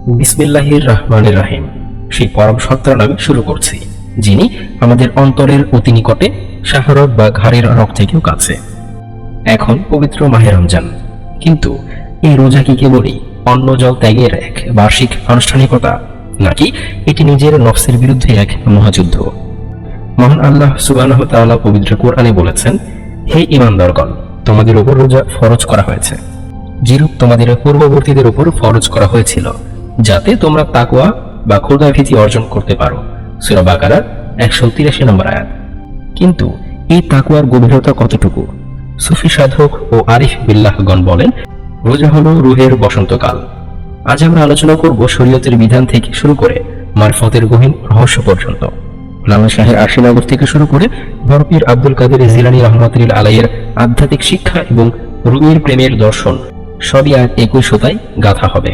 বিসমিল্লাহির রহমানির রহিম। সেই পরম সত্তার নামে শুরু করছি, যিনি আমাদের অন্তরের অতি নিকটে, শাহরত বা ঘাড়ের রক থেকেও কাছে। এখন পবিত্র মাহে রমজান, কিন্তু এই রোজা কি কেবলই অন্ন জল ত্যাগের এক বার্ষিক আনুষ্ঠানিকতা, নাকি এটি নিজের নফসের বিরুদ্ধে এক মহাযুদ্ধ? মহান আল্লাহ সুবহানাহু ওয়া তাআলা পবিত্র কোরআনে বলেছেন, হে ঈমানদারগণ, তোমাদের উপর রোজা ফরজ করা হয়েছে, যেরূপ তোমাদের পূর্ববর্তীদের উপর ফরজ করা হয়েছিল, যাতে তোমরা তাকওয়া বা খোদাভীতি অর্জন করতে পারো। সূরা বাকারার 183 নম্বর আয়াত। কিন্তু এই তাকওয়ার গভীরতা কতটুকু? সুফি সাধক ও আরিফ বিল্লাহগণ বলেন, রোজা হলো রুহের বসন্তকাল। আজ আমরা আলোচনা করব শরীয়তের বিধান থেকে শুরু করে মারফতের গহীন রহস্য পর্যন্ত। লালন শাহের আশিনগর থেকে শুরু করে বরপীর আব্দুল কাদের জিলানী রহমাতুল্লাহ আলাইহির আধ্যাত্মিক শিক্ষা এবং রুমির প্রেমের দর্শন সবই আজ একই সুতায় গাঁথা হবে।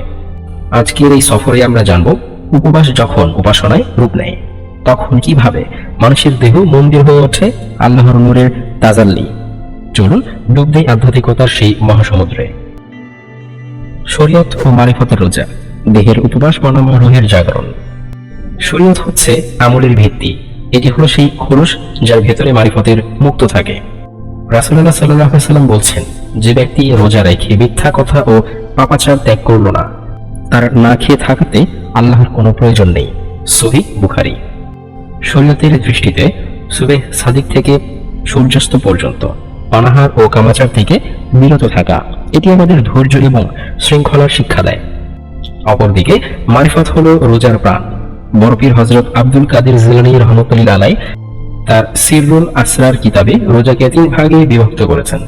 আজকের এই সফরে আমরা জানব, উপবাস যখন উপাসনায় রূপ নেয়, তখন কিভাবে মানুষের দেহ মন্দির হয়ে ওঠে আল্লাহর নূরের তাজাল্লি। চলুন ডুব দেই আধ্যাত্মিকতার সেই মহাসমুদ্রে। শরীয়ত ও মারিফতের রোজা, দেহের উপবাস বনাম রুহের জাগরণ। শরীয়ত হচ্ছে আমলের ভিত্তি। এটি হলো সেই খোলস যার ভেতরে মারিফতের মুক্ত থাকে। রাসূলুল্লাহ সাল্লাল্লাহু আলাইহি ওয়াসাল্লাম বলছেন, যে ব্যক্তি রোজা রেখে মিথ্যা কথা ও পাপাচার ত্যাগ করল না, তার না খেয়ে থাকতে আল্লাহর কোনো প্রয়োজন নেই। সহিহ বুখারী। শরীয়তের দৃষ্টিতে সুবহ সাদিক থেকে সূর্যাস্ত পর্যন্ত অনাহার ও কামাচার থেকে বিরত থাকা, এটি আমাদের ধৈর্য এবং শৃঙ্খলার শিক্ষা দেয়। অপরদিকে মারিফত হলো রোজার প্রাণ। বরপীর হযরত আব্দুল কাদের জিলানী রহমাতুল্লাহ আলাইহি তার সিররুল আসরার কিতাবে রোজাকে 3 ভাগে বিভক্ত করেছেন।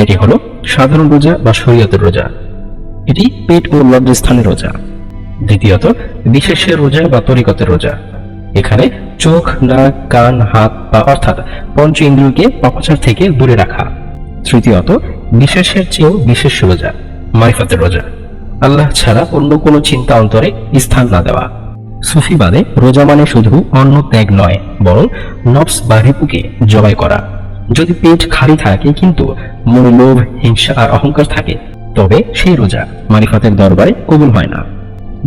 এটি হলো সাধারণ রোজা বা শরীয়তের রোজা, এটি পেট ও লজ্জাস্থানের রোজা। দ্বিতীয়ত বিশেষের রোজা বা তরিকতের রোজা, এখানে চোখ, নাক, কান, হাত পা অর্থাৎ পঞ্চ ইন্দ্রিয়কে পাপাচার থেকে দূরে রাখা। তৃতীয়ত বিশেষের চেয়েও বিশেষ রোজা, মারিফতের রোজা, আল্লাহ ছাড়া অন্য কোনো চিন্তা অন্তরে স্থান না দেওয়া। সুফিবাদে রোজা মানে শুধু অন্ন ত্যাগ নয়, বরং নফস বা রিপুকে জবাই করা। যদি পেট খালি থাকে কিন্তু মনে লোভ, হিংসা আর অহংকার থাকে, তবে সেই রোজা মারিফতের দরবারে কবুল হয় না।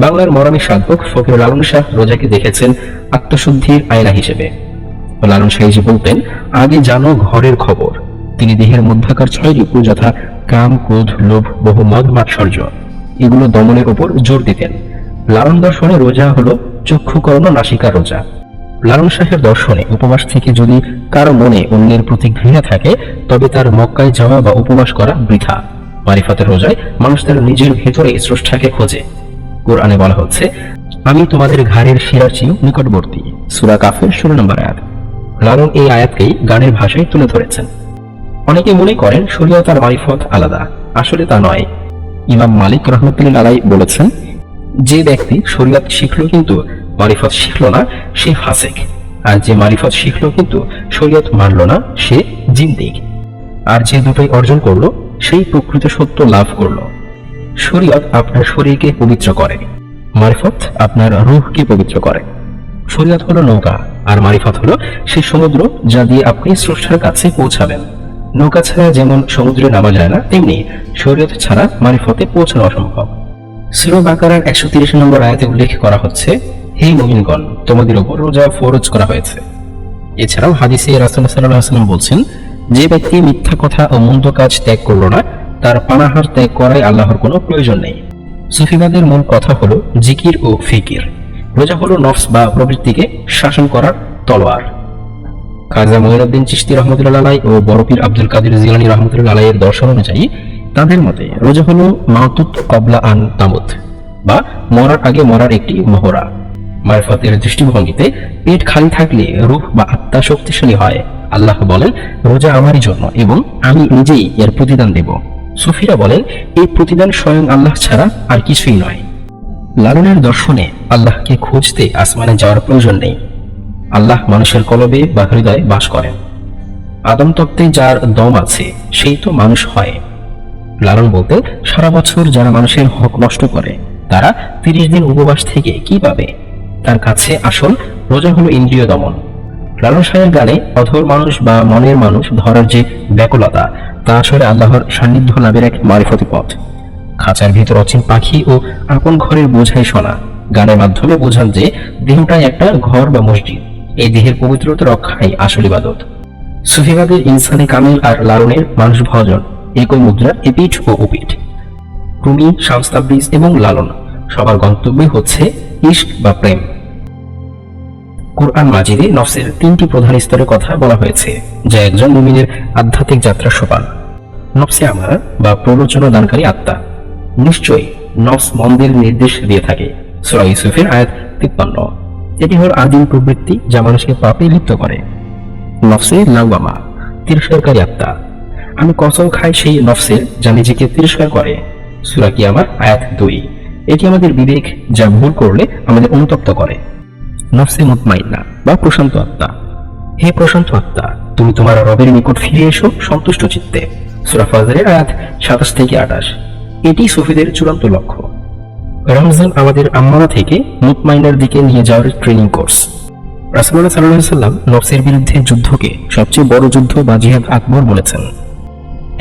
বাংলার মরামী সাধক ফকির লালন শাহ রোজাকে দেখেছেন আত্মশুদ্ধির আয়না হিসেবে। লালন শাহজি বলতেন, আগে জানো ঘরের খবর। তিনি দেহের মধ্যাকার 6 রিপু যথা কাম, ক্রোধ, লোভ, বহু মদ, মাৎসর্য, এগুলো দমনের উপর জোর দিতেন। লালন দর্শনে রোজা হলো চক্ষুকর্ণ নাসিকার রোজা। লালন শাহের দর্শনে উপবাস থেকে যদি কারো মনে অন্যের প্রতি ঘৃণা থাকে, তবে তার মক্কায় যাওয়া বা উপবাস করা বৃথা। মারিফতের রোজায় মানুষ তার নিজের ভেতরে স্রষ্টাকে খোঁজে। কোরআনে বলা হচ্ছে, আমি তোমাদের ঘাড়ের শিরার চেয়েও নিকটবর্তী। সূরা কাফের 16 নম্বর আয়াত। লালন এই আয়াতকেই গানের ভাষায় তুলে ধরেছেন। অনেকে মনে করেন শরীয়ত আর মারিফত আলাদা, আসলে তা নয়। ইমাম মালিক রহমাতুল্লাহ আলাইহি বলেছেন, যে ব্যক্তি শরীয়ত শিখল কিন্তু মারিফত শিখল না, সে ফাসিক। আর যে মারিফত শিখল কিন্তু শরীয়ত মানল না, সে জিন্দিক। আর যে দুটোই অর্জন করলো, সেই প্রকৃত সত্য লাভ করলো। শরীয়ত আপনার শরীরকে পবিত্র করে, মারিফত আপনার রূহকে পবিত্র করে। শরীয়ত হলো নৌকা, আর মারিফত হলো সেই সমুদ্র যা দিয়ে আপনি স্রষ্টার কাছে পৌঁছাবেন। নৌকা ছাড়া যেমন সমুদ্রে নামা যায় না, তেমনি শরীয়ত ছাড়া মারিফতে পৌঁছানো অসম্ভব। সূরা বাকারার 130 নম্বর আয়াতে উল্লেখ করা হচ্ছে, হে মুমিনগণ, তোমাদের উপর রোজা ফরজ করা হয়েছে। এছাড়াও হাদিসে রাসূলুল্লাহ সাল্লাল্লাহু আলাইহি ওয়াসাল্লাম বলছেন, যে ব্যক্তি মিথ্যা কথা ও মন্দ কাজ ত্যাগ করল না, তার পানাহার ত্যাগ করায় আল্লাহর কোনো প্রয়োজন নেই। সুফিবাদের মূল কথা হলো জিকির ও ফিকির। রোজা হলো নফস বা প্রবৃত্তিকে শাসন করার তলোয়ার। খাজা মঈনুদ্দিন চিশতি রহমাতুল্লাহ আলাইহি ও বরপীর আব্দুল কাদের জিলানী রহমাতুল্লাহ আলাইহির দর্শন অনুযায়ী তাদের মতে রোজা হলো মাউতুত কবলা আন তামুত, বা মরার আগে মরার একটি মহড়া। মারিফতের দৃষ্টিভঙ্গিতে পেট খালি থাকলে রূহ বা আত্মা শক্তিশালী হয়। আল্লাহ বলেন, রোজা আমারই জন্য এবং আমি নিজেই এর প্রতিদান দেব। সুফিরা বলেন, এই প্রতিদান স্বয়ং আল্লাহ ছাড়া আর কিছুই নয়। লালনের দর্শনে আল্লাহকে খুঁজতে আসমানে যাওয়ার প্রয়োজন নেই। আল্লাহ মানুষের কলবে বা হৃদয়ে বাস করেন। আদম তত্ত্বে যার দম আছে, সেই তো মানুষ হয়। লালন বলতেন, সারা বছর যারা মানুষের হক নষ্ট করে, তারা 30 দিন উপবাস থেকে কি পাবে? তার কাছে আসল রোজা হলো ইন্দ্রিয় দমন। লালন শাহের গানে অধর মানুষ বা মনের মানুষ ধরার যে ব্যাকুলতা, তা আসলে আল্লাহর সান্নিধ্য লাভের এক মারিফতি পথ। খাঁচার ভিতর অচিন পাখি ও আপন ঘরের বোঝাই শোনা, গানের মাধ্যমে বোঝান যে দেহটাই একটা ঘর বা মসজিদ। এই দেহের পবিত্রতা রক্ষাই আসল ইবাদত। সুফিবাদের ইনসানে কামিল আর লালনের মানুষ ভজন একই মুদ্রার এপিঠ ও ওপিঠ। রুমি, শামস তাবরিজ এবং লালন সবার গন্তব্যই হচ্ছে ইশক বা প্রেম। কুরআন মাজিদে নফসের 3টি প্রধান স্তরের কথা বলা হয়েছে, যা একজন মুমিনের আধ্যাত্মিক যাত্রার সোপান। নফসে আমারা বা প্ররোচনা দানকারী আত্মা। নিশ্চয়ই নফস মন্দের নির্দেশ দিয়ে থাকে। সূরা ইউসুফের আয়াত 53। এটি হল আদিম প্রবৃত্তি যা মানুষকে পাপে লিপ্ত করে। নফসে লাওয়ামা, তিরস্কারকারী আত্মা। আমি কসম খাই সেই নফসের যা নিজেকে তিরস্কার করে। সূরা কিয়ামার আয়াত 2। এটি আমাদের বিবেক, যা ভুল করলে আমাদের অনুতপ্ত করে। নফসে মুতমাইন্না বা প্রশান্ত আত্মা। হে প্রশান্ত আত্মা, তুমি তোমার রবের নিকট ফিরে এসো সন্তুষ্ট চিত্তে। সূরা ফাজরের আয়াত 27 থেকে 28। এটি সুফিদের চূড়ান্ত লক্ষ্য। রমজান আমাদের আম্মারা থেকে মুতমাইনার দিকে নিয়ে যাওয়ার ট্রেনিং কোর্স। রাসূলুল্লাহ সাল্লাল্লাহু আলাইহি ওয়াসাল্লাম নফসের বিরুদ্ধে যুদ্ধকে সবচেয়ে বড় যুদ্ধ বা জিহাদ আকবর বলেছেন।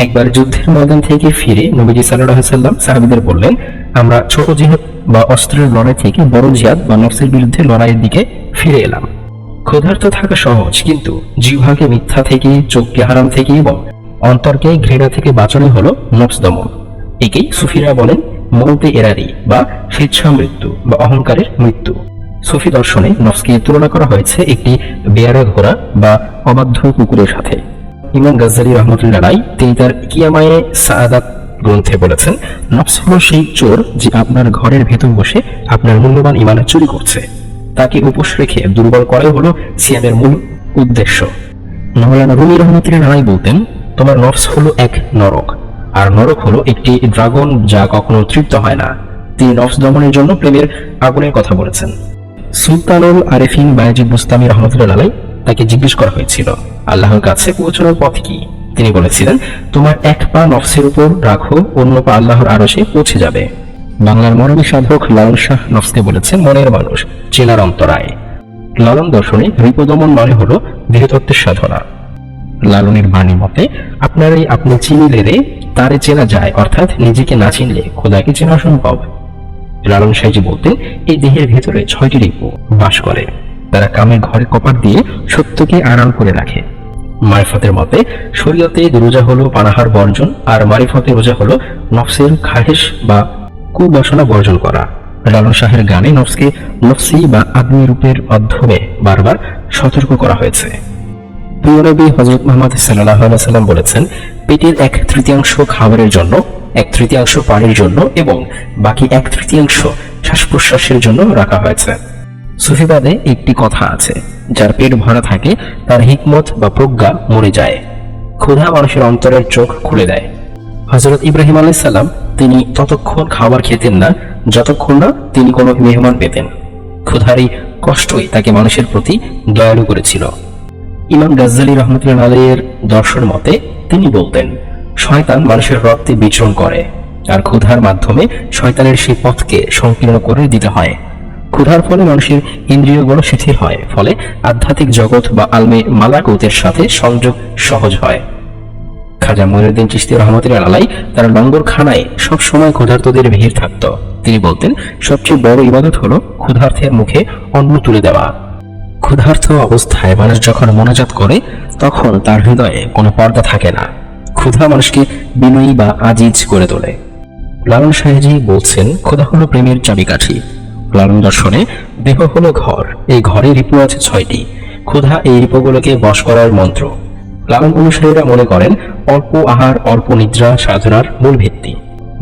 একবার যুদ্ধের ময়দান থেকে ফিরে নবীজি সাল্লাল্লাহু আলাইহি ওয়াসাল্লাম সাহাবীদের বললেন, আমরা ছোট জিহাদ বা অস্ত্রের লড়াই থেকে বড় জিহাদ বা নফসের বিরুদ্ধে লড়াইয়ের দিকে ফিরে এলাম। ক্ষুধার্ত থাকা সহজ, কিন্তু জিহ্বাকে মিথ্যা থেকে, চোখকে হারাম থেকে এবং অন্তরকে ঘৃণা থেকে বাঁচানো হলো নফস দমন। একেই সুফিরা বলেন মৌতে এরারি বা স্বেচ্ছা মৃত্যু বা অহংকারের মৃত্যু। সুফি দর্শনে নফসকে তুলনা করা হয়েছে একটি বেয়ারা ঘোড়া বা অবাধ্য কুকুরের সাথে। ইমাম গাজ্জালী রহমতুল্লাহ আলাইহি তিনি তার কিয়ামায়ে সাআদাত গ্রন্থে বলেছেন, নফস হলো সেই চোর যে আপনার ঘরের ভেতর বসে আপনার মূল্যবান ঈমান চুরি করছে। তাকে উপোস রেখে দুর্বল করাই হলো সিয়ামের মূল উদ্দেশ্য। মাওলানা রুমি রহমতুল্লাহ আলাইহি বলতেন, তোমার নফস হলো এক নরক, আর নরক হলো একটি ড্রাগন যা কখনো তৃপ্ত হয় না। তিনি নফস দমনের জন্য প্রেমের আগুনের কথা বলেছেন। সুলতানুল আরেফিন বায়েজিদ বুস্তামি রহমতুল্লাহ আলাইহি তাকে জিজ্ঞেস করা হয়েছিল, আল্লাহর কাছে পৌঁছানোর পথ কি? তিনি বলেছিলেন, তোমার এক পা নফসের উপর রাখো, অন্য পা আল্লাহর আরশে পৌঁছে যাবে। বাংলার মরমী সাধক লালন শাহ নফসকে বলেছেন মনের মানুষ, চেনার অন্তরায়। লালন দর্শনে রিপদমন মানে হলো দেহতত্ত্বের সাধনা। লালনের বাণী মতে, আপনারই আপনি চিনিলে রে তারে চেনা যায়, অর্থাৎ নিজেকে না চিনলে খোদাকে চেনা সম্ভব। লালন সাইজি বলতেন, এই দেহের ভেতরে 6টি রিপু বাস করে। তারা কামের ঘরে কপাট দিয়ে সত্যকে আড়াল করে রাখে। মারিফতের মতে শরীয়তে রোজা হলো পানাহার বর্জন, আর মারিফতে রোজা হলো নফসের খাহেশ বা কুবাসনা বর্জন করা। লালন শাহের গানে নফসকে নফসি বা আদমি রূপের মাধ্যমে বারবার সতর্ক করা হয়েছে। প্রিয় নবী হযরত মুহাম্মদ সাল্লাল্লাহু আলাইহি ওয়াসাল্লাম বলেছেন, পেটের 1/3 খাবারের জন্য, 1/3 পানির জন্য এবং বাকি 1/3 শ্বাস প্রশ্বাসের জন্য রাখা হয়েছে। সুফিবাদে একটি কথা আছে, যার পেট ভরা থাকে তার হিকমত বা প্রজ্ঞা মরে যায়। ক্ষুধা মানুষের অন্তরের চোখ খুলে দেয়। হযরত ইব্রাহিম আলাইহিস সালাম তিনি ততক্ষণ খাবার খেতেন না যতক্ষণ না তিনি কোনো মেহমান পেতেন। ক্ষুধার এই কষ্টই তাকে মানুষের প্রতি দয়ালু করেছিল। ইমাম গাজ্জালী রহমতুল্লাহ আলাইহির দর্শন মতে তিনি বলতেন, শয়তান মানুষের রক্তে বিচরণ করে, আর ক্ষুধার মাধ্যমে শয়তানের সেই পথকে সংকীর্ণ করে দিতে হয়। ক্ষুধার ফলে মানুষের ইন্দ্রিয়গুলো শিথিল হয়, ফলে আধ্যাত্মিক জগৎ বা আলমে মালাকুতের সাথে সংযোগ সহজ হয়। খাজা মঈনুদ্দিন চিশতি রহমতুল্লাহ আলাইহি তার লঙ্গরখানায় সব সময় ক্ষুধার্তদের ভিড় থাকত। তিনি বলতেন, সবচেয়ে বড় ইবাদত হলো ক্ষুধার্তের মুখে অন্ন তুলে দেওয়া। ক্ষুধার্ত অবস্থায় মানুষ যখন মোনাজাত করে তখন তার হৃদয়ে কোনো পর্দা থাকে না। ক্ষুধা মানুষকে বিনয়ী বা আজিজ করে তোলে। লালন সাহেজি বলছেন, ক্ষুধা হলো প্রেমের চাবিকাঠি। লালন দর্শনে দেহ হলো ঘর, এই ঘরে রিপু আছে 6টি। ক্ষুধা এই রিপুগুলোকে বশ করার মন্ত্র। লালন অনুসারীরা মনে করেন অল্প আহার, অল্প নিদ্রা সাধনার মূল ভিত্তি।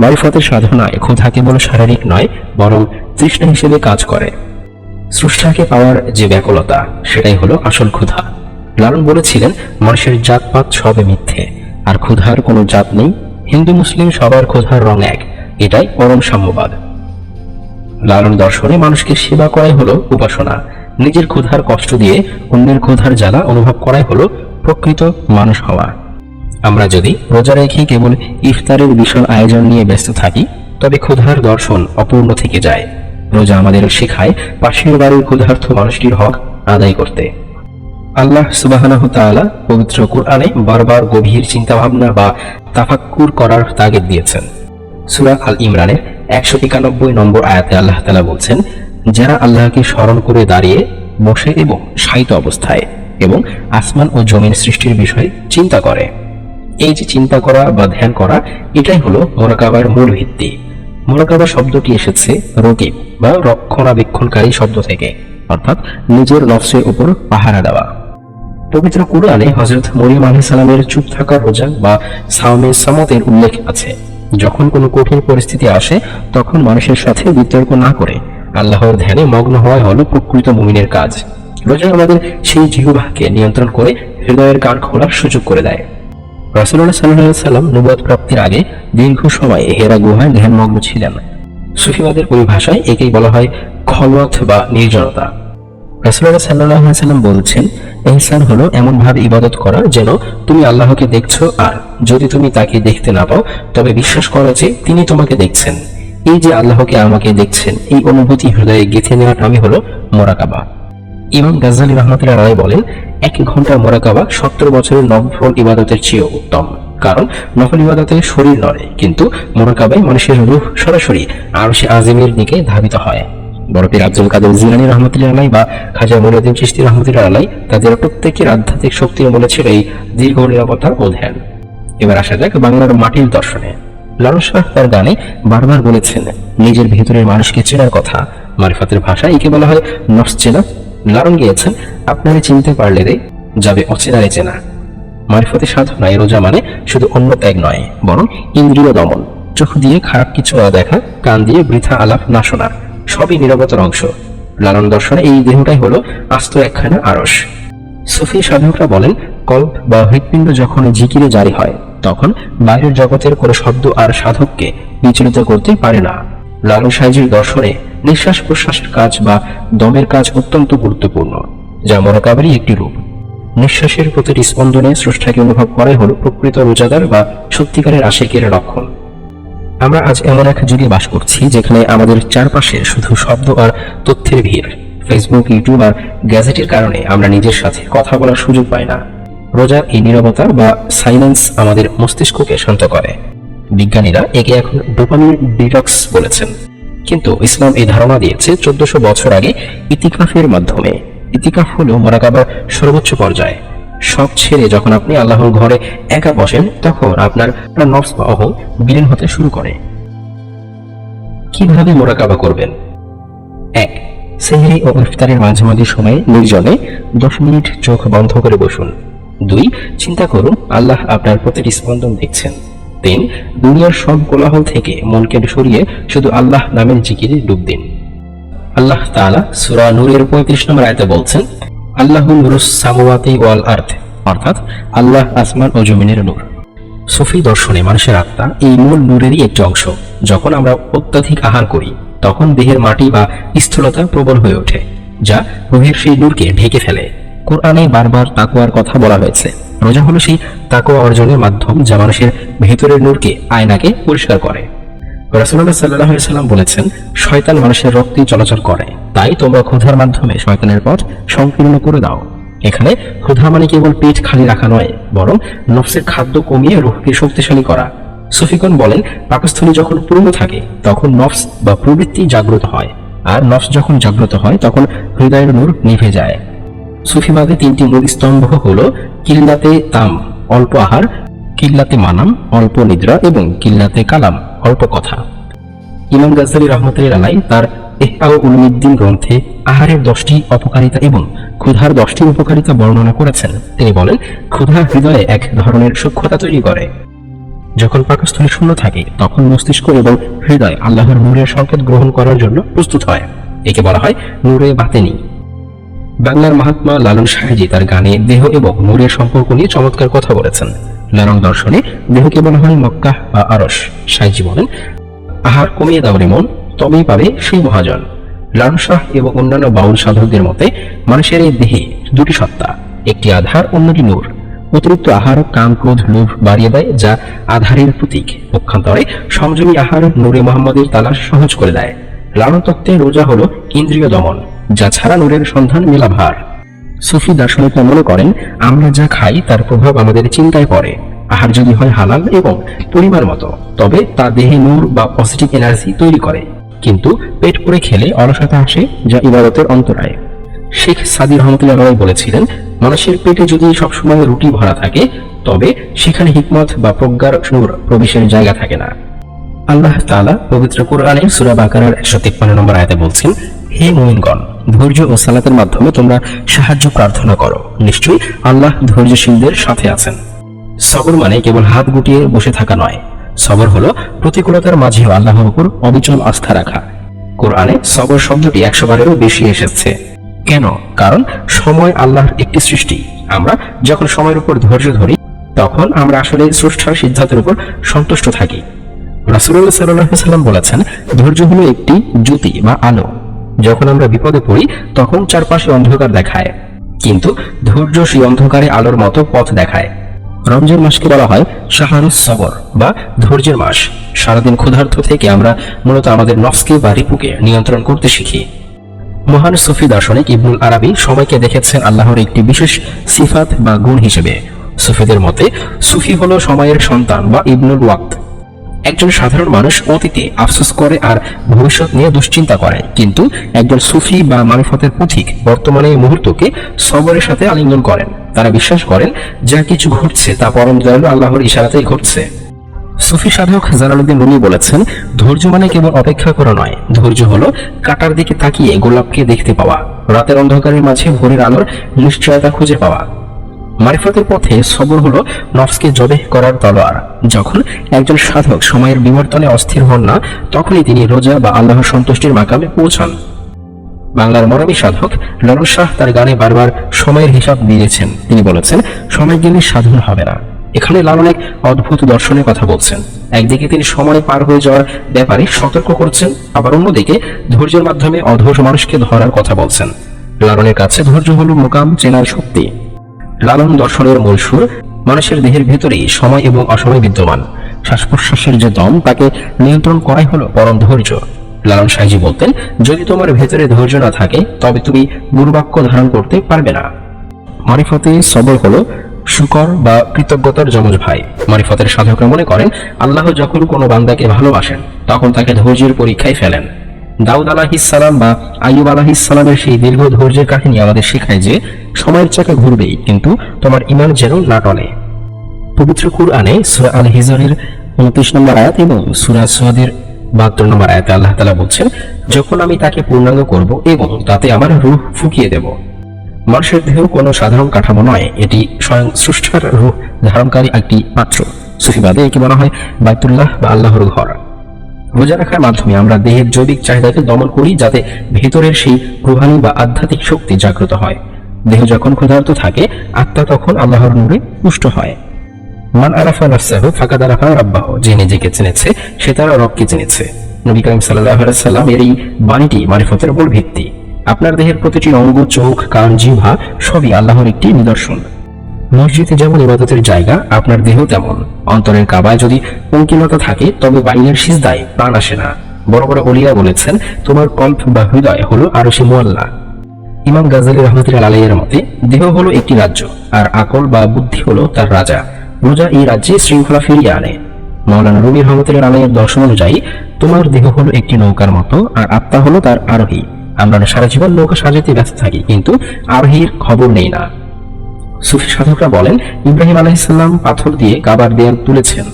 মারিফতের সাধনায় ক্ষুধা কেবল শারীরিক নয়, বরং তৃষ্ণা হিসেবে কাজ করে। স্রষ্টাকে পাওয়ার যে ব্যাকুলতা, সেটাই হলো আসল ক্ষুধা। লালন বলেছিলেন, মানুষের জাতপাত সবে মিথ্যে, আর ক্ষুধার কোনো জাত নেই। হিন্দু মুসলিম সবার ক্ষুধার রং এক, এটাই পরম সাম্যবাদ। লালন দর্শনে মানুষকে সেবা করাই হলো উপাসনা। নিজের ক্ষুধার কষ্ট দিয়ে অন্যের ক্ষুধার জ্বালা অনুভব করাই হলো প্রকৃত মানুষ হওয়া। আমরা যদি রোজা রেখে কেবল ইফতারের বিশাল আয়োজন নিয়ে ব্যস্ত থাকি, তবে ক্ষুধার দর্শন অপূর্ণ থেকে যায়। রোজা আমাদের শেখায় পাশের বাড়ির ক্ষুধার্ত মানুষটির হক আদায় করতে। আল্লাহ সুবহানাহু তাআলা পবিত্র কুরআনে বারবার গভীর চিন্তাভাবনা বা তাফাক্কুর করার তাগিদ দিয়েছেন। সূরা আল ইমরানের 191 নম্বর আয়াতে আল্লাহ তাআলা বলছেন, যারা আল্লাহকে স্মরণ করে দাঁড়িয়ে, বসে এবং শায়িত অবস্থায় এবং আসমান ও জমিন সৃষ্টির বিষয়ে চিন্তা করে। এই যে চিন্তা করা বা ধ্যান করা, এটাই হলো মুরাকাবার মূল ভিত্তি। মুরাকাবা শব্দটি এসেছে রকিব বা রক্ষণাবেক্ষণকারী শব্দ থেকে, অর্থাৎ নিজের নফসের উপর পাহারা দেওয়া। পবিত্র কুরআনে হযরত মরিয়ম আলাইহিস সালামের চুপ থাকা রোজা বা সাওমে সামতের উল্লেখ আছে। যখন কোনো কঠিন পরিস্থিতি আসে, তখন মানুষের সাথে বিতর্ক না করে আল্লাহর ধ্যানে মগ্ন হওয়া হলো প্রকৃত মুমিনের কাজ। রোজা আমাদের সেই জিহ্বাকে নিয়ন্ত্রণ করে হৃদয়ের কান খোলার সুযোগ করে দেয়। রাসূলুল্লাহ সাল্লাল্লাহু আলাইহি সাল্লাম নবুয়ত প্রাপ্তির আগে দীর্ঘ সময় হেরা গুহায় ধ্যানমগ্ন ছিলেন। সুফিবাদের পরিভাষায় একেই বলা হয় খলওয়াত বা নির্জনতা। রাসূলুল্লাহ সাল্লাল্লাহু আলাইহি সাল্লাম বলছেন, ইহসান হলো এমন ভাবে ইবাদত করা যেন তুমি আল্লাহকে দেখছো, আর যদি তুমি তাকে দেখতে না পাও তবে বিশ্বাস করো যে তিনি তোমাকে দেখছেন। এই যে আল্লাহকে আমাকে দেখছেন, এই অনুভূতি হৃদয়ে গেঁথে নেওয়ার নামই হলো মুরাকাবা। ইমাম গাজ্জালী রাহমাতুল্লাহ আলাইহি বলেন, 1 ঘন্টার মুরাকাবা 70 বছরের নফল ইবাদতের চেয়ে উত্তম। কারণ নফল ইবাদতে শরীর নড়ে, কিন্তু মুরাকাবায় মানুষের রূহ সরাসরি আরশে আজিমের দিকে ধাবিত হয়। বড় পীর আব্দুল কাদের জিলানী রহমতুল্লাহ আলাইহি বা খাজা মুঈনুদ্দিন চিশতি রহমতুল্লাহ আলাইহি, তাদের প্রত্যেকের আধ্যাত্মিক শক্তির মূলে ছিল এই দীর্ঘ নীরবতা ও ধ্যান। এবার আসা যাক বাংলার মাটির দর্শনে। লালন শাহ তার গানে বারবার বলেছেন, নিজের ভেতরের মানুষকে চেনার কথা। মারিফাতের ভাষায় একে বলা হয় নফস চেনা। লালন গিয়েছেন, আপনারে চিনতে পারলে রে যাবে অচেনারে চেনা। মারিফতের সাধনায় রোজা মানে শুধু অন্ন ত্যাগ নয়, বরং ইন্দ্রিয় দমন। চোখ দিয়ে খারাপ কিছু না দেখা, কান দিয়ে বৃথা আলাপ না শোনা, সবই নীরবতার অংশ। লালন দর্শনে এই দেহটাই হলো আস্ত একখানা আরশ। সুফি সাধকরা বলেন, কল্প বা হৃৎপিণ্ড যখন জিকিরে জারি হয়, তখন বাইরের জগতের কোনো শব্দ আর সাধককে বিচলিত করতে পারে না। লালন সাহেজির দর্শনে নিঃশ্বাস প্রশ্বাসের কাজ বা দমের কাজ অত্যন্ত গুরুত্বপূর্ণ, যা মুরাকাবারই একটি রূপ। নিঃশ্বাসের প্রতিটি স্পন্দনে স্রষ্টাকে অনুভব করাই হলো প্রকৃত রোজাদার বা সত্যিকারের আশিকের লক্ষণ। আমরা আজ এমন এক যুগে বাস করছি যেখানে আমাদের চারপাশে শুধু শব্দ আর তথ্যের ভিড়। ফেসবুক, ইউটিউব আর গ্যাজেটের কারণে আমরা নিজের সাথে কথা বলার সুযোগ পাই না। রোজার এই নীরবতা বা সাইলেন্স আমাদের মস্তিষ্ককে শান্ত করে। বিজ্ঞানীরা একে এখন ডোপামিন ডিটক্স বলেছেন, কিন্তু ইসলাম এই ধারণা দিয়েছে 1400 বছর আগে ইতিকাফের মাধ্যমে। ইতিকাফ হলো মুরাকাবার সর্বোচ্চ পর্যায়। সব ছেড়ে যখন আপনি আল্লাহর ঘরে একা বসেন, তখন আপনার নফস বা অহং বিলীন হতে শুরু করে। কিভাবে মুরাকাবা করবেন? 1. সেহরি ও ইফতারের মাঝামাঝি সময়ে নির্জনে 10 মিনিট চোখ বন্ধ করে বসুন। 2. চিন্তা করুন আল্লাহ আপনার প্রতিটি স্পন্দন দেখছেন। 3. দুনিয়ার সব কোলাহল থেকে মনকে সরিয়ে শুধু আল্লাহ নামের জিকিরে ডুব দিন। আল্লাহ তাআলা সূরা নূরের 35 নম্বর আয়াতে বলছেন, আল্লাহু নূরুস সামাওয়াতি ওয়াল আরদ, অর্থাৎ আল্লাহ আসমান ও জমিনের নূর। সুফি দর্শনে মানুষের আত্মা এই মূল নূরেরই একটি অংশ। যখন আমরা অত্যাধিক আহার করি, তখন দেহের মাটি বা স্থূলতা প্রবল হয়ে ওঠে, যা রূহের সেই নূরকে ঢেকে ফেলে। কোরআনে বারবার তাকওয়ার কথা বলা হয়েছে। রোজা হলো সেই তাকওয়া অর্জনের মাধ্যম, যা মানুষের ভেতরের নূরকে, আয়নাকে পরিষ্কার করে। রাসূলুল্লাহ সাল্লাল্লাহু আলাইহি সাল্লাম বলেছেন, শয়তান মানুষের রক্তে চলাচল করে, তাই তোমরা ক্ষুধার মাধ্যমে শয়তানের পথ সংকীর্ণ করে দাও। এখানে ক্ষুধা মানে কেবল পেট খালি রাখা নয়, বরং নফসের খাদ্য কমিয়ে রূহকে শক্তিশালী করা। সুফিগণ বলেন, পাকস্থলী যখন পূর্ণ থাকে, তখন নফস বা প্রবৃত্তি জাগ্রত হয়, আর নফস যখন জাগ্রত হয়, তখন হৃদয়ের নূর নিভে যায়। সুফিবাদে 3টি মূল স্তম্ভ হলো কিল্লাতে তাম, অল্প আহার; কিল্লাতে মানাম, অল্প নিদ্রা; এবং কিল্লাতে কালাম, অল্প কথা। ইমাম গাজ্জালী রাহমাতুল্লাহ আলাইহি তার ইহয়া উলুমিদ্দিন গ্রন্থে আহারের 10টি অপকারিতা এবং ক্ষুধার 10টি উপকারিতা বর্ণনা করেছেন। তিনি বলেন, ক্ষুধা হৃদয়ে এক ধরনের সূক্ষ্মতা তৈরি করে। যখন পাকস্থলী শূন্য থাকে, তখন মস্তিষ্ক এবং হৃদয় আল্লাহর নূরের সংকেত গ্রহণ করার জন্য প্রস্তুত হয়। একে বলা হয় নূরে বাতেনি। বাংলার মহাত্মা লালন সাহেজি তার গানে দেহ এবং নূরের সম্পর্ক নিয়ে চমৎকার কথা বলেছেন। লালন দর্শনে দেহকে বলা হয় মক্কাহ বা আরশ। সাহেজি বলেন, আহার কমিয়ে দাও রে মন, তবেই পাবে সেই মহাজন। লালন শাহ এবং অন্যান্য বাউল সাধকদের মতে মানুষের এই দেহে 2টি সত্তা, একটি আধার, অন্যটি নূর। অতিরিক্ত আহার কাম, ক্রোধ, লোভ বাড়িয়ে দেয়, যা আধারের প্রতীক। পক্ষান্তরে সংযমী আহার নূরে মুহাম্মদের তালাশ সহজ করে দেয়। লালন তত্ত্বে রোজা হলো ইন্দ্রিয় দমন, যা ছাড়া নূরের সন্ধান মেলা ভার। সুফি দার্শনিকরা মনে করেন, আমরা যা খাই তার প্রভাব আমাদের চিন্তায় পড়ে, আহার যদি হয় হালাল এবং পরিমাণ মতো, তবে তা দেহে নূর বা পজিটিভ এনার্জি তৈরি করে। কিন্তু পেট পুরে খেলে অলসতা আসে, যা ইবাদতের অন্তরায়। শেখ সাদি রহমতুল্লাহ বলেছিলেন, মানুষের পেটে যদি সবসময় রুটি ভরা থাকে, তবে সেখানে হিকমত বা প্রজ্ঞার নূর প্রবেশের জায়গা থাকে না। আল্লাহ তাআলা পবিত্র কোরআনের সূরা বাকারার 153 নম্বর আয়াতে বলছেন, হে মুমিনগণ, ধৈর্য ও সালাতের মাধ্যমে তোমরা সাহায্য প্রার্থনা করো, নিশ্চয়ই আল্লাহ ধৈর্যশীলদের সাথে আছেন। সবর মানে কেবল হাত গুটিয়ে বসে থাকা নয়, সবর হলো প্রতিকূলতার মাঝেও আল্লাহর উপর অবিচল আস্থা রাখা। কোরআনে সবর শব্দটি 100 বারেরও বেশি এসেছে। কেন? কারণ সময় আল্লাহর একটি সৃষ্টি। আমরা যখন সময়ের উপর ধৈর্য ধরি, তখন আমরা আসলে স্রষ্টার সিদ্ধান্তের উপর সন্তুষ্ট থাকি। রাসূলুল্লাহ সাল্লাল্লাহু আলাইহি ওয়াসাল্লাম বলেছেন, ধৈর্য হলো একটি জ্যোতি বা আলো। যখন আমরা বিপদে পড়ি, তখন চারপাশে অন্ধকার দেখায়, কিন্তু ধৈর্য সেই অন্ধকারে আলোর মতো পথ দেখায়। রমজান মাসকে বলা হয় শাহরুস সবর বা ধৈর্যের মাস। সারাদিন ক্ষুধার্ত থেকে আমরা মূলত আমাদের নফসকে বা রিপুকে নিয়ন্ত্রণ করতে শিখি। মহান সুফি দার্শনিক ইবনুল আরাবী সময়কে দেখেছেন আল্লাহর একটি বিশেষ সিফাত বা গুণ হিসেবে। সুফিদের মতে সুফি হলো সময়ের সন্তান বা ইবনুল ওয়াক্ত। একজন সাধারণ মানুষ অতীতে আফসোস করে আর ভবিষ্যৎ নিয়ে দুশ্চিন্তা করে, কিন্তু একজন সুফি বা মারিফতের পথিক বর্তমানে মুহূর্তকে সবরের সাথে আলিঙ্গন করেন। তারা বিশ্বাস করেন যা কিছু ঘটছে তা পরম দয়ালু আল্লাহর ইশারাতেই ঘটছে। সুফি সাধক জালালউদ্দিন রুমি বলেছেন, ধৈর্য মানে কেবল অপেক্ষা করা নয়, ধৈর্য হলো কাঁটার দিকে তাকিয়ে গোলাপকে দেখতে পাওয়া, রাতের অন্ধকারের মাঝে ভোরের আলোর নিশ্চয়তা খুঁজে পাওয়া। মারিফতের পথে সবর হলো নফসকে জবেহ করার তলোয়ার। যখন একজন সাধক সময়ের বিবর্তনে অস্থির হন না, তখনই তিনি রোজা বা আল্লাহর সন্তুষ্টির মাকামে পৌঁছান। বাংলার মরমী সাধক লালন শাহ তার গানে বারবার সময়ের হিসাব দিয়েছেন। তিনি বলেছেন, সময় গেলে সাধন হবে না। এখানে লালন এক অদ্ভুত দর্শনের কথা বলছেন। একদিকে তিনি সময় পার হয়ে যাওয়ার ব্যাপারে সতর্ক করছেন, আবার অন্যদিকে ধৈর্যের মাধ্যমে অধৈর্য মানুষকে ধরার কথা বলছেন। লালনের কাছে ধৈর্য হলো মোকাম চেনার শক্তি। লালন দর্শনের মূল সুর, মানুষের দেহের ভেতরেই সময় এবং অসময় বিদ্যমান। শ্বাস প্রশ্বাসের যে দম, তাকে নিয়ন্ত্রণ করাই হলো পরম ধৈর্য। লালন সাইজি বলতেন, যদি তোমার ভেতরে ধৈর্য না থাকে, তবে তুমি গুরুবাক্য ধারণ করতে পারবে না। মারিফতে সবর হলো শুকর বা কৃতজ্ঞতার যমজ ভাই। মারিফতের সাধকরা মনে করেন, আল্লাহ যখন কোনো বান্দাকে ভালোবাসেন, তখন তাকে ধৈর্যের পরীক্ষায় ফেলেন। দাউদ আলাইহিস সালাম বা আইয়ুব আলাইহিস সালামের সেই দীর্ঘ ধৈর্যের কাহিনী আমাদের শেখায় যে সময়ের চাকা ঘুরবেই, কিন্তু তোমার ঈমান যেন না টলে। পবিত্র কুরআনে সূরা আল হিজরের 29 নম্বর আয়াত এবং সূরা সাদের 72 নম্বর আয়াতে আল্লাহ তাআলা বলছেন, যখন আমি তাকে পূর্ণাঙ্গ করব এবং তাতে আমার রূহ ফুঁকিয়ে দেব। মানুষের দেহ কোনো সাধারণ কাঠামো নয়, এটি স্বয়ং স্রষ্টার রূহ ধারণকারী একটি পাত্র। সুফিবাদে একে বলা হয় বাইতুল্লাহ বা আল্লাহর ঘর। রোজা রাখার মাধ্যমে আমরা দেহের জৈবিক চাহিদাকে দমন করি, যাতে ভেতরের সেই রুহানি বা আধ্যাত্মিক শক্তি জাগ্রত হয়। দেহ যখন ক্ষুধার্ত থাকে, আত্মা তখন আল্লাহর নূরে পুষ্ট হয়। মান আরাফা নাফসাহু ফাকাদ আরাফা রাব্বাহু, যে নিজেকে চিনেছে সে তার রবকে চিনেছে। নবী করিম সাল্লাল্লাহু আলাইহি ওয়াসাল্লাম এর এই বাণীটি মারিফতের মূল ভিত্তি। আপনার দেহের প্রতিটি অঙ্গ, চোখ, কান, জিহ্বা সবই আল্লাহর একটি নিদর্শন। মসজিদে যেমন ইবাদতের জায়গা, আপনার দেহ তেমন। অন্তরের কাবায় যদি পঙ্কিলতা থাকে, তবে বাইরের সিজদায় প্রাণ আসে না। বড় বড় ওলিয়া বলেছেন, তোমার কল্প বা হৃদয় হলো আরশে মুআল্লা। ইমাম গাজ্জালী রাহমাতুল্লাহ আলাইহির মতে, দেহ হলো একটি রাজ্য, আর আকল বা বুদ্ধি হলো তার রাজা। রোজা এই রাজ্যে শৃঙ্খলা ফিরিয়ে আনে। মাওলানা রুমি রহমতুল্লাহ আলাইহির দর্শন অনুযায়ী, তোমার দেহ হলো একটি নৌকার মতো, আর আত্মা হলো তার আরোহী। আমরা সারা জীবন নৌকা সাজাতে ব্যস্ত থাকি, কিন্তু আরোহীর খবর নেই না। সুফি সাধকরা বলেন, ইব্রাহিম আলাইহিস সালাম পাথর দিয়ে কাবার দেয়াল তুলেছেন,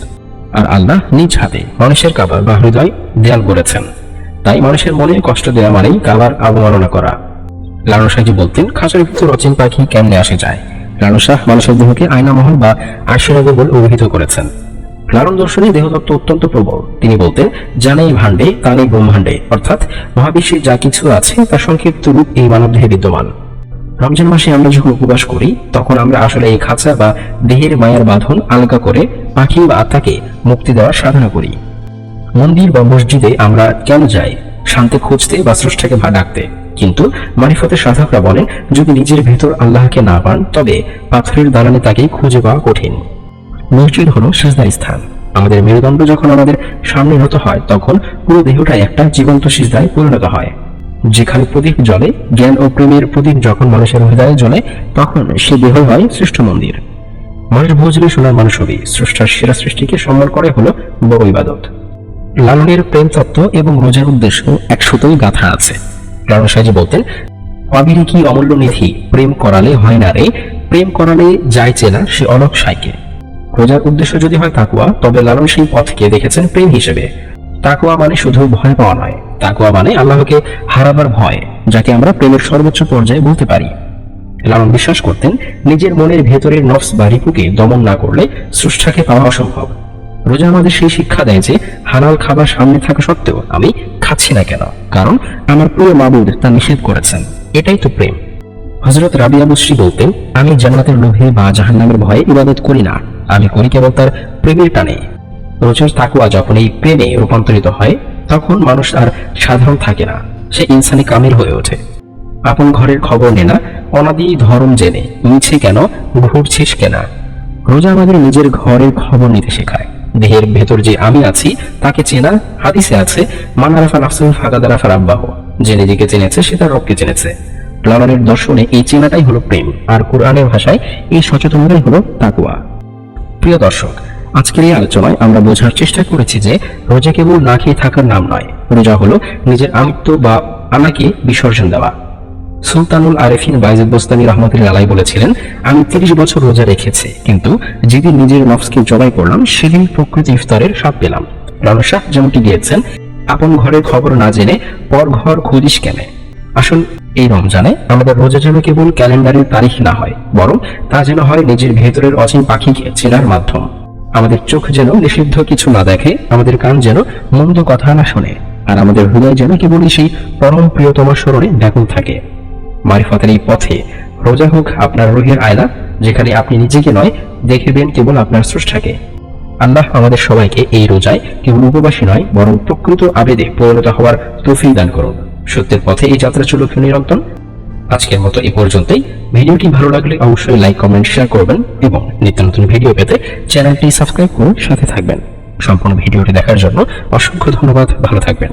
আর আল্লাহ নিজ হাতে মানুষের কাবার বা হৃদয় দেয়াল গড়েছেন। তাই মানুষের মনে কষ্ট দেওয়া মানেই কাবার অবমাননা করা। লালন শাহজি বলতেন, খাঁচার ভিতর অচিন পাখি কেমনে আসে যায়। লালন শাহ মানুষের দেহকে আয়নামহল বা আরশেনগর বলে অভিহিত করেছেন। লালন দর্শনে দেহতত্ত্ব অত্যন্ত প্রবল। তিনি বলতেন, জানেই ভাণ্ডে তানেই ব্রহ্মাণ্ডে, অর্থাৎ মহাবিশ্বে যা কিছু আছে তার সংক্ষিপ্ত রূপ এই মানবদেহে বিদ্যমান। রমজান মাসে আমরা যখন উপবাস করি, তখন আমরা আসলে এই খাঁচা বা দেহের মায়ার বাঁধন আলগা করে পাখি বা আত্মাকে মুক্তি দেওয়ার সাধনা করি। মন্দির বা মসজিদে আমরা কেন যাই? শান্তি খুঁজতে বা স্রষ্টাকে ডাকতে। কিন্তু মারিফতের সাধকরা বলেন, যদি নিজের ভেতর আল্লাহকে না পান, তবে পাথরের দালানে তাকে খুঁজে পাওয়া কঠিন। মসজিদ হলো সিজদার স্থান। আমাদের মেরুদণ্ড যখন আমাদের সামনে নত হয়, তখন পুরো দেহটাই একটা জীবন্ত সিজদায় পরিণত হয়। যেখানে প্রদীপ জ্বলে, জ্ঞান ও প্রেমের প্রদীপ যখন মানুষের হৃদয়ে জ্বলে, তখন সে দেহ হয় শ্রেষ্ঠ মন্দির। মনের ভোজনে সোনার মানুষ হবি, স্রষ্টার সেরা সৃষ্টিকে সম্মান করে হলো বড় ইবাদত। লালনের প্রেম তত্ত্ব এবং রোজার উদ্দেশ্য এক সুতোই গাঁথা আছে। লালন সাহেজি বলতেন, পাবিরে কি অমূল্য নিধি, প্রেম করালে হয় না রে, প্রেম করালে যায় চেনা সে অলক সাইকে। রোজার উদ্দেশ্য যদি হয় তাকুয়া, তবে লালন সেই পথকে দেখেছেন প্রেম হিসেবে। তাকুয়া মানে শুধু ভয় পাওয়া নয়, তাকুয়া মানে আল্লাহকে হারাবার ভয়, যাকে আমরা প্রেমের সর্বোচ্চ পর্যায়ে বলতে পারি। লালন বিশ্বাস করতেন, নিজের মনের ভেতরের নফস বা রিপুকে দমন না করলে স্রষ্টাকে পাওয়া অসম্ভব। রোজা আমাদের সেই শিক্ষা দেয় যে হালাল খাবার সামনে থাকা সত্ত্বেও আমি খাচ্ছি না কেন, কারণ আমার প্রিয় মাবুদ তা নিষেধ করেছেন। এটাই তো প্রেম। হযরত রাবিয়া বসরি বলতেন, আমি জান্নাতের লোভে বা জাহান্নামের ভয়ে ইবাদত করি না, আমি করি কেবল তার প্রেমের টানে। রোজার তাকুয়া যখন এই প্রেমে রূপান্তরিত হয়, তখন মানুষ আর সাধারণ থাকে না, সে ইনসানি কামিল হয়ে ওঠে। আপন ঘরের খবর নে না, অনাদি ধর্ম জেনে মিছে কেন ঘুরছিস কেনা। রোজা আমাদের নিজের ঘরের খবর নিতে শেখায়। দেহের ভেতর যে আমি আছি তাকে চেনা। হাদিসে আছে, মান আরাফা নাফসাহু ফাকাদ আরাফা রাব্বাহু, যে নিজেকে জেনেছে সে তার রবকে জেনেছে। লালনের দর্শনে এই চেনাটাই হলো প্রেম, আর কোরআনের ভাষায় এই সচেতনতাই হলো তাকওয়া। প্রিয় দর্শক, আজকের এই আলোচনায় আমরা বোঝার চেষ্টা করেছি যে রোজা কেবল না খেয়ে থাকার নাম নয়, রোজা হলো নিজের আমিত্ব বা আনাকে বিসর্জন দেওয়া। সুলতানুল আরেফিন বাইজিদ বোস্তামি রহমতুল্লাহ আলাইহি বলেছিলেন, আমি 30 বছর রোজা রেখেছি, কিন্তু যেদিন নিজের নফসকে জবাই করলাম সেদিন প্রকৃত ইফতারের স্বাদ পেলাম। লালন শাহ যেমনটি গিয়েছেন, আপন ঘরের খবর না জেনে পর ঘর খুঁজিস কেনে। আসল এই রমজানে আমাদের রোজা যেন কেবল ক্যালেন্ডারের তারিখ না হয়, বরং তা যেন হয় নিজের ভেতরের অচিন পাখিকে চেনার মাধ্যম। আমাদের চোখ যেন নিষিদ্ধ কিছু না দেখে, আমাদের কান যেন মন্দ কথা না শোনে, আর আমাদের হৃদয় যেন কেবলই সেই পরম প্রিয়তমার স্মরণে ব্যাকুল থাকে। মারিফতের এই পথে রোজা হোক আপনার রুহের আয়না, যেখানে আপনি নিজেকে নয় দেখবেন কেবল আপনার স্রষ্টাকে। আল্লাহ আমাদের সবাইকে এই রোজায় কেবল উপবাসী নয়, বরং প্রকৃত আবেদে পরিণত হওয়ার তৌফিক দান করুন। সত্যের পথে এই যাত্রা চলুক নিরন্তর। আজকের মতো এই পর্যন্তই। ভিডিওটি ভালো লাগলে অবশ্যই লাইক, কমেন্ট, শেয়ার করবেন এবং নিত্য নতুন ভিডিও পেতে চ্যানেলটি সাবস্ক্রাইব করে সাথে থাকবেন। সম্পূর্ণ ভিডিওটি দেখার জন্য অসংখ্য ধন্যবাদ। ভালো থাকবেন।